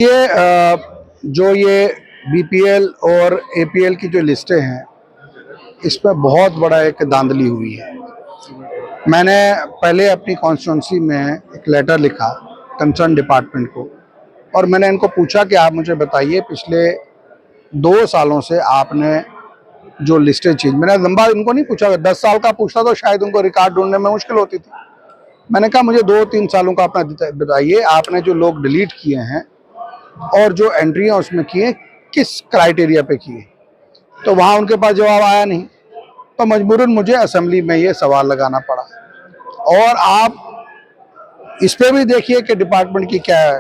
ये बीपीएल और एपीएल की जो लिस्टें हैं, इसमें बहुत बड़ा एक धांधली हुई है। मैंने पहले अपनी कॉन्स्टिट्यूंसी में एक लेटर लिखा कंसर्न डिपार्टमेंट को, और मैंने इनको पूछा कि आप मुझे बताइए पिछले 2 सालों से आपने जो लिस्टें चेंज, मैंने लंबा इनको नहीं पूछा, 10 साल का पूछता तो शायद उनको रिकॉर्ड ढूंढने में मुश्किल होती थी। मैंने कहा मुझे 2-3 सालों का अपना बताइए, आपने जो लोग डिलीट किए हैं और जो एंट्रियां उसमें किए किस क्राइटेरिया पे किए। तो वहां उनके पास जवाब आया नहीं, तो मजबूरन मुझे असेंबली में ये सवाल लगाना पड़ा। और आप इस पे भी देखिए कि डिपार्टमेंट की क्या है।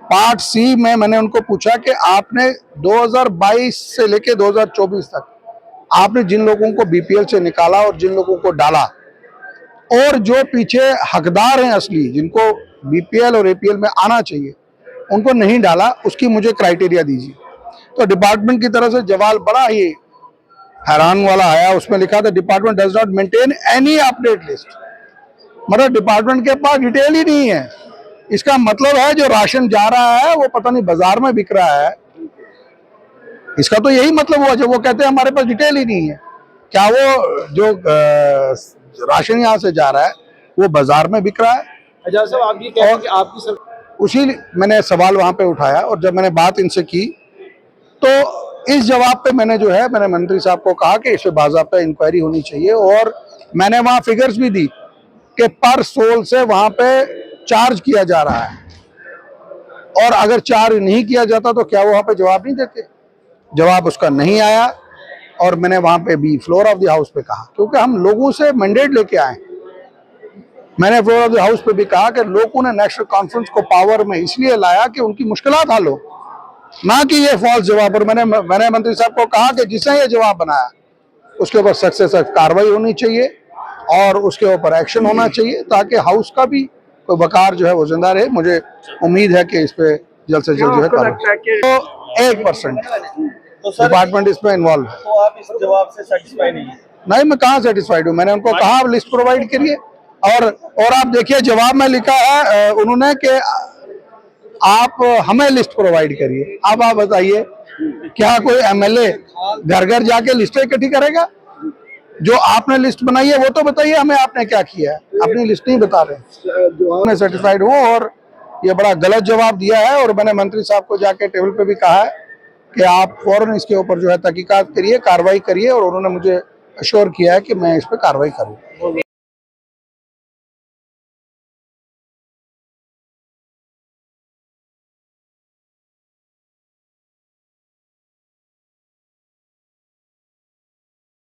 पार्ट सी में मैंने उनको पूछा कि आपने 2022 से लेके 2024 तक आपने जिन लोगों को बीपीएल से निकाला और जिन लोगों को डाला, और जो पीछे हकदार हैं असली, जिनको बीपीएल और एपीएल में आना चाहिए, उनको नहीं डाला, उसकी मुझे क्राइटेरिया दीजिए। तो डिपार्टमेंट की तरफ से जवाब बड़ा ही हैरान वाला आया। उसमें लिखा था department does not maintain any update list. मतलब डिपार्टमेंट के पास डिटेल ही नहीं है। इसका मतलब है जो राशन जा रहा है वो पता नहीं बाजार में बिक रहा है। इसका तो यही मतलब हुआ जब वो कहते हैं हमारे पास डिटेल ही नहीं है। क्या वो जो राशन यहाँ से जा रहा है वो बाजार में बिक रहा है? एजाज साहब, आप ये कह रहे हैं कि आपकी उसी मैंने सवाल वहां पे उठाया, और जब मैंने बात इनसे की तो इस जवाब पे मैंने जो है मैंने मंत्री साहब को कहा कि इस पे बाज़ाब्ता इंक्वायरी होनी चाहिए। और मैंने वहां फिगर्स भी दी कि पर सोल से वहां पे चार्ज किया जा रहा है, और अगर चार्ज नहीं किया जाता तो क्या वो वहां पे जवाब नहीं देते? जवाब उसका नहीं आया। और मैंने वहां पे भी फ्लोर ऑफ द हाउस पे कहा, क्योंकि हम लोगों से मैंडेट लेके आए। मैंने फ्लोर ऑफ द हाउस पे भी कहा कि लोगों ने नेशनल कॉन्फ्रेंस को पावर में इसलिए लाया कि उनकी मुश्किलात हल हो, ना कि ये फॉल्स जवाब। और मैंने मंत्री साहब को कहा कि जिसने ये जवाब बनाया उसके ऊपर सख्त से सख्त कार्रवाई होनी चाहिए और उसके ऊपर एक्शन होना चाहिए, ताकि हाउस का भी कोई वकार जो है वो जिंदा रहे। मुझे उम्मीद है कि इस पे जल्द से जल्द जो है कार्रवाई। तो 1% डिपार्टमेंट इसमें इन्वॉल्व है। तो आप इस जवाब से सेटिस्फाई नहीं है? नहीं, मैं कहाँ सेटिस्फाइड हूँ। मैंने उनको कहा आप लिस्ट प्रोवाइड करिए, और आप देखिए जवाब में लिखा है उन्होंने कि आप हमें लिस्ट प्रोवाइड करिए। अब आप बताइए, क्या कोई एमएलए घर घर जाके लिस्टें इकट्ठी करेगा? जो आपने लिस्ट बनाई है वो तो बताइए हमें, आपने क्या किया है। अपनी लिस्ट नहीं बता रहे। मैं सेटिस्फाइड हूँ, और ये बड़ा गलत जवाब दिया है। और मैंने मंत्री साहब को जाके टेबल पे भी कहा है कि आप फौरन इसके ऊपर जो है तहकीकात करिए, कार्रवाई करिए, और उन्होंने मुझे अश्योर किया है कि मैं इस पर कार्रवाई करूँ।